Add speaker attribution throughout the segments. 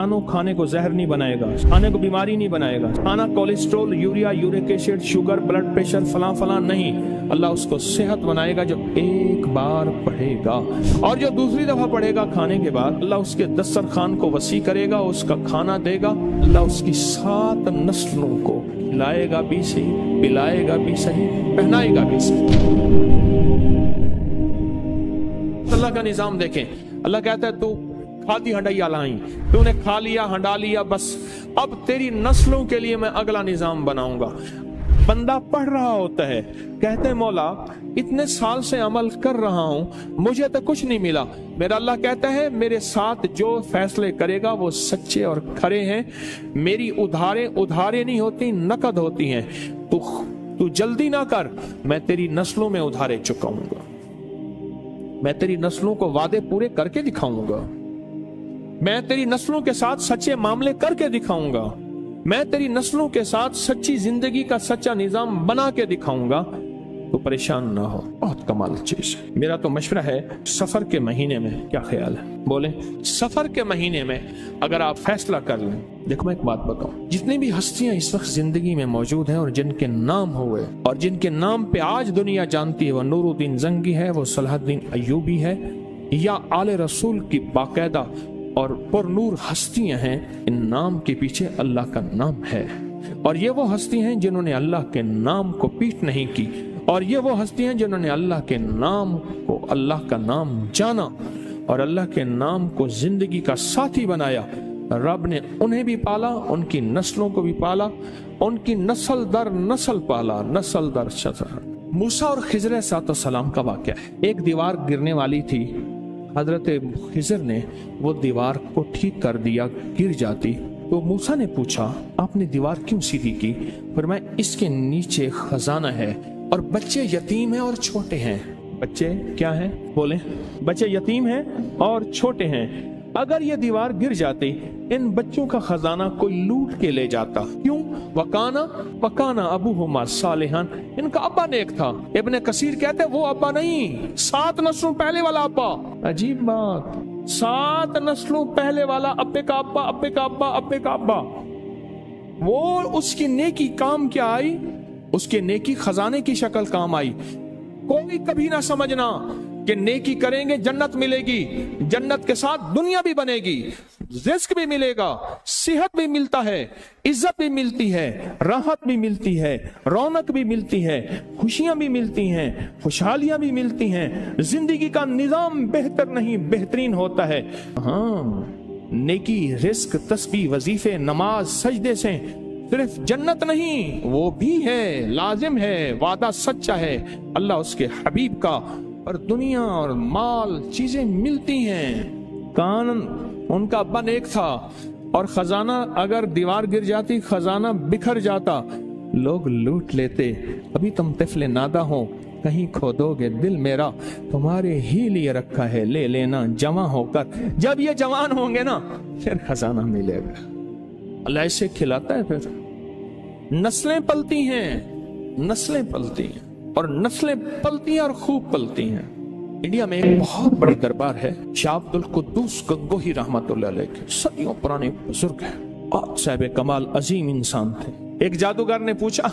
Speaker 1: खानों खाने को जहर नहीं बनाएगा, खाने को बीमारी नहीं बनाएगा। खाना cholesterol, urea, uric acid, sugar, blood pressure, फलां फलां नहीं। अल्लाह उसको सेहत बनाएगा जो एक बार पढ़ेगा, और जो दूसरी दफा पढ़ेगा खाने के बाद अल्लाह उसके दस्तरखान को वसी करेगा, उसका खाना देगा। अल्लाह उसकी 7 नस्लों को खिलाएगा भी सही, पिलाएगा भी सही, पहनाएगा भी सही। अल्लाह का निजाम देखें। अल्लाह कहता है तू खादी हंडैया लाई, तूने खा लिया, हंडा लिया, बस अब तेरी नस्लों के लिए मैं अगला निजाम बनाऊंगा। बंदा पढ़ रहा होता है, कहते हैं मौला इतने साल से अमल कर रहा हूं, मुझे तो कुछ नहीं मिला। मेरा अल्लाह कहता है मेरे साथ जो फैसले करेगा वो सच्चे और खरे हैं। मेरी उधारे नहीं होती, नकद होती हैं। तू जल्दी ना कर, मैं तेरी नस्लों में उधारे चुकाऊंगा, मैं तेरी नस्लों को वादे पूरे करके दिखाऊंगा, मैं तेरी नस्लों के साथ सच्चे मामले करके दिखाऊंगा, मैं तेरी नस्लों के साथ सच्ची जिंदगी का सच्चा निजाम बना के दिखाऊंगा। तो परेशान ना हो, बहुत कमाल चीज है। मेरा तो मशवरा है सफर के महीने में, क्या ख्याल है? बोले सफर के महीने में अगर आप फैसला कर लें। देखो मैं एक बात बताऊं, जितनी भी हस्तियां इस वक्त जिंदगी में मौजूद हैं और जिनके नाम हुए और जिनके नाम पे आज दुनिया जानती है, वो नूरुद्दीन जंगी है, वो सलाहुद्दीन अय्यूबी है, या आले रसूल की बाकायदा और पुरनूर हस्तियां हैं। इन नाम के पीछे अल्लाह का नाम है, और ये वो हस्ती हैं जिन्होंने अल्लाह के नाम को पीठ नहीं की, और ये वो हस्ती हैं जिन्होंने अल्लाह के नाम को, अल्लाह का नाम जाना और अल्लाह के नाम को जिंदगी का साथी बनाया। रब ने उन्हें भी पाला, उनकी नस्लों को भी पाला, उनकी नस्ल दर नस्ल पाला, नस्ल दर नस्ल। मूसा और खिजर अलैहिस्सलाम का वाक़या है। एक दीवार गिरने वाली थी, हजरत खिजर ने वो दीवार को ठीक कर दिया, गिर जाती तो मूसा ने पूछा आपने दीवार क्यों सीधी की? फरमाया इसके नीचे खजाना है और बच्चे यतीम हैं और छोटे हैं। बच्चे क्या हैं? बोले बच्चे यतीम हैं और छोटे हैं। अगर ये दीवार गिर जाती, इन बच्चों का खजाना कोई लूट के ले जाता। क्यों? वकाना अबूहुमा सालिहान, इनका अब्बा नेक था। इब्ने कसीर कहते हैं वो अब्बा नहीं, 7 नस्लों पहले वाला अब्बा। अजीब बात, 7 नस्लों पहले वाला अब्बे का अब्बा, अब्बे का अब्बा, अब्बे का अब्बा। वो उसकी नेकी काम क्या आई? उसके नेकी खजाने की शक्ल काम आई। कोई कभी ना समझना कि नेकी करेंगे जन्नत मिलेगी, जन्नत के साथ दुनिया भी बनेगी, रिस्क भी मिलेगा, सेहत भी मिलता है, इज्जत भी मिलती है, राहत भी मिलती है, रौनक भी मिलती है, खुशियां भी मिलती हैं, खुशहालियां भी मिलती हैं। जिंदगी का निजाम बेहतर नहीं बेहतरीन होता है। हाँ, नेकी, रिस्क, तस्बीह, वजीफे, नमाज, सजदे से सिर्फ जन्नत नहीं, वो भी है, लाजिम है, वादा सच्चा है अल्लाह उसके हबीब का। और दुनिया और माल चीजें मिलती हैं। कान उनका अब्बा नेक था, और खजाना अगर दीवार गिर जाती, खजाना बिखर जाता, लोग लूट लेते। अभी तुम तिफले नादा हो, कहीं खो दोगे दिल मेरा, तुम्हारे ही लिए रखा है, ले लेना जवां होकर। जब ये जवान होंगे ना, फिर खजाना मिलेगा। अल्लाह ऐसे खिलाता है। फिर नस्लें पलती हैं, नस्लें पलती हैं, और नस्लें पलती हैं और खूब पलती हैं। इंडिया में एक बहुत बड़ी दरबार है, शाह अब्दुल कुद्दूस गंगोही रहमतुल्लाह अलैह के, सदियों पुराने बुजुर्ग हैं, बहुत साहिब कमाल अजीम इंसान थे। एक जादूगर ने पूछा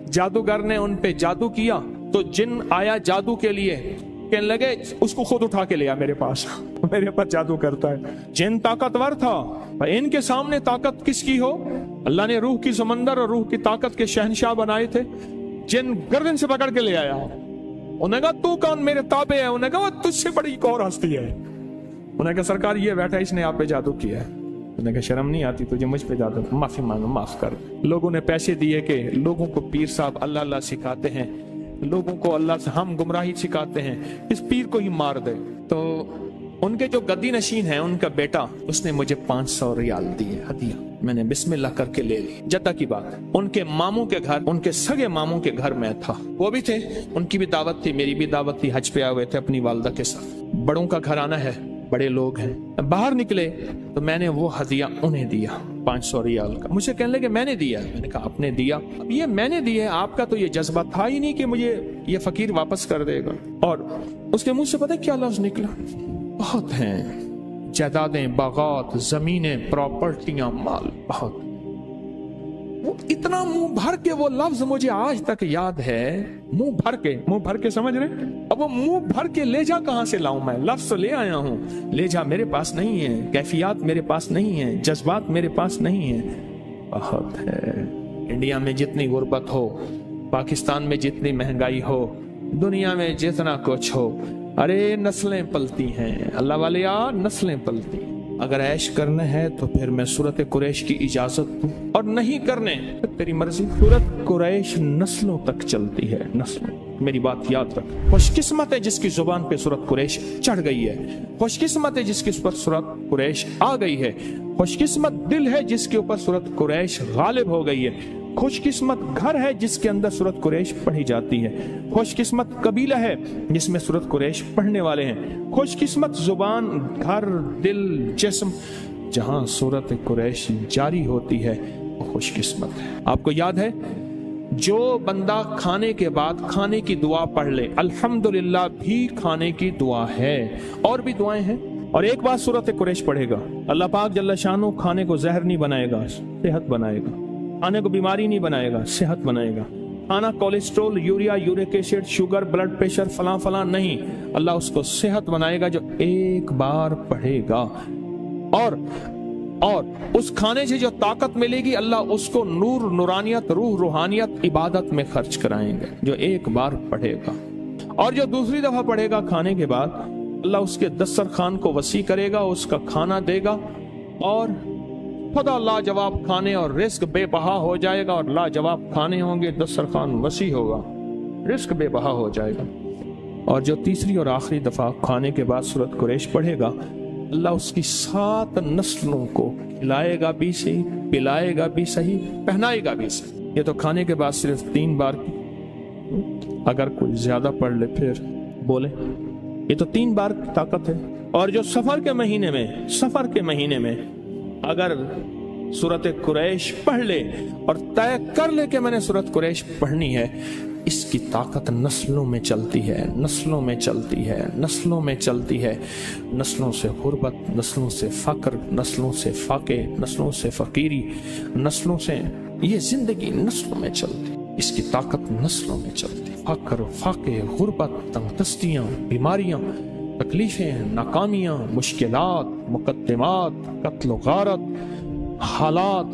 Speaker 1: जादूगर ने उन पे जादू किया, तो जिन आया जादू के लिए, कहने लगे उसको खुद उठा के ले आ मेरे पास, मेरे पर जादू करता है। जिन ताकतवर था, इनके सामने ताकत किसकी हो? अल्लाह ने रूह की समंदर और रूह की ताकत के शहंशाह बनाए थे। जिन गर्दन से पकड़ के ले आया, उन्हें कहा तू कौन, मेरे ताबे है? उन्हें कहा वो तुझसे बड़ी एक और हस्ती है। उन्हें कहा सरकार ये बैठा, इसने आप पे जादू किया है। उन्हें कहा शर्म नहीं आती तुझे मुझ पे जादू? माफी मांगो, माफ कर। लोगों ने पैसे दिए कि लोगों को पीर साहब अल्लाह अल्लाह सिखाते हैं, लोगों को अल्लाह से हम गुमराही सिखाते हैं, इस पीर को ही मार दे। तो उनके जो गद्दी नशीन है, उनका बेटा, उसने मुझे 500 रियाल दिए हदिया। मैंने बिस्मिल्लाह करके ले ली। जद्दा की बात, उनके मामू के घर, उनके सगे मामू के घर में था। वो भी थे, उनकी भी दावत थी, मेरी भी दावत थी। हज पे आए हुए थे अपनी वालदा के साथ। बड़ों का घर आना है, बड़े लोग हैं। बाहर निकले तो मैंने वो हदिया उन्हें दिया, 500 रियाल का। मुझे कहने लगे मैंने दिया। मैंने कहा आपने दिया? अब ये मैंने दिया, आपका तो ये जज्बा था ही नहीं कि मुझे ये फकीर वापस कर देगा। और उसके मुंह से पता क्या लफ्ज निकला? बहुत हैं जायदादें, बागात, जमीनें, प्रॉपर्टियां, माल बहुत। वो इतना मुंह भर के वो लफ्ज मुझे आज तक याद है, मुंह भर के समझ रहे। अब वो मुंह भर के ले जा कहां से लाऊं मैं? लफ्ज तो ले आया हूं, ले जा मेरे पास नहीं है, कैफियत मेरे पास नहीं है, जज्बात मेरे पास नहीं है। बहुत है। इंडिया में जितनी गुर्बत हो, पाकिस्तान में जितनी महंगाई हो, दुनिया में जितना कुछ हो, अरे नस्लें पलती हैं अल्लाह वाले यार, नस्लें पलती। अगर ऐश करना है तो फिर मैं सूरत कुरैश की इजाजत दूं, और नहीं करने तो तेरी मर्जी। सूरत कुरैश नस्लों तक चलती है, नस्लों। मेरी बात याद रख। खुशकिस्मत है जिसकी जुबान पे सूरत कुरैश चढ़ गई है, खुशकिस्मत है जिसके ऊपर सूरत कुरैश आ गई है, खुशकिस्मत दिल है जिसके ऊपर सूरत कुरैश गालिब हो गई है, खुशकिस्मत घर है जिसके अंदर सूरत कुरैश पढ़ी जाती है, खुशकिस्मत कबीला है जिसमें सूरत कुरैश पढ़ने वाले हैं, खुशकिस्मत जुबान, घर, दिल, जिस्म जहां सूरत कुरैश जारी होती है वो खुशकिस्मत है। आपको याद है, जो बंदा खाने के बाद खाने की दुआ पढ़ ले, अल्हम्दुलिल्लाह भी खाने की दुआ है, और भी दुआएं हैं। और एक बार सूरत कुरैश पढ़ेगा, अल्लाह पाक जल्ल शानो खाने को जहर नहीं बनाएगा, सेहत बनाएगा। खाने को बीमारी नहीं बनाएगा, सेहत बनाएगा। खाना cholesterol, urea, uric acid, sugar, blood pressure, फलां फलां नहीं, अल्लाह उसको सेहत बनाएगा जो एक बार पढ़ेगा। और उस खाने से जो ताकत मिलेगी, अल्लाह उसको नूर, नूरानियत, रूह, रूहानियत, इबादत में खर्च कराएंगे जो एक बार पढ़ेगा। और जो दूसरी दफा पढ़ेगा खाने के बाद, अल्लाह उसके दस्तरखान को वसी करेगा, उसका खाना देगा, और खुदा लाजवाब खाने और रिस्क बेबहा हो जाएगा। और लाजवाब खाने होंगे, दस्तरखान वसी होगा, रिस्क बेबहा हो जाएगा। और जो तीसरी और आखिरी दफा खाने के बाद सूरत कुरैश पढ़ेगा, अल्लाह उसकी 7 नस्लों को खिलाएगा भी सही, पिलाएगा भी सही, पहनाएगा भी सही। ये तो खाने के बाद सिर्फ 3 बार की, अगर कोई ज्यादा पढ़ ले फिर बोले। ये तो 3 बार की ताकत है। और जो सफर के महीने में अगर सूरत कुरैश पढ़ ले और तय कर ले कि मैंने सूरत कुरैश पढ़नी है, इसकी ताकत नस्लों में चलती है, नस्लों में चलती है, नस्लों में चलती है। नस्लों से गुर्बत, नस्लों से फक्र, नस्लों से फाके, नस्लों से फकीरी, नस्लों से ये जिंदगी नस्लों में चलती, इसकी ताकत नस्लों में चलती। फक्र, फाके, गुर्बत, तंगदस्तियां, बीमारियां, तकलीफें, नाकामियां, मुश्किलात, मुकद्दमात, कत्ल गारत, हालात,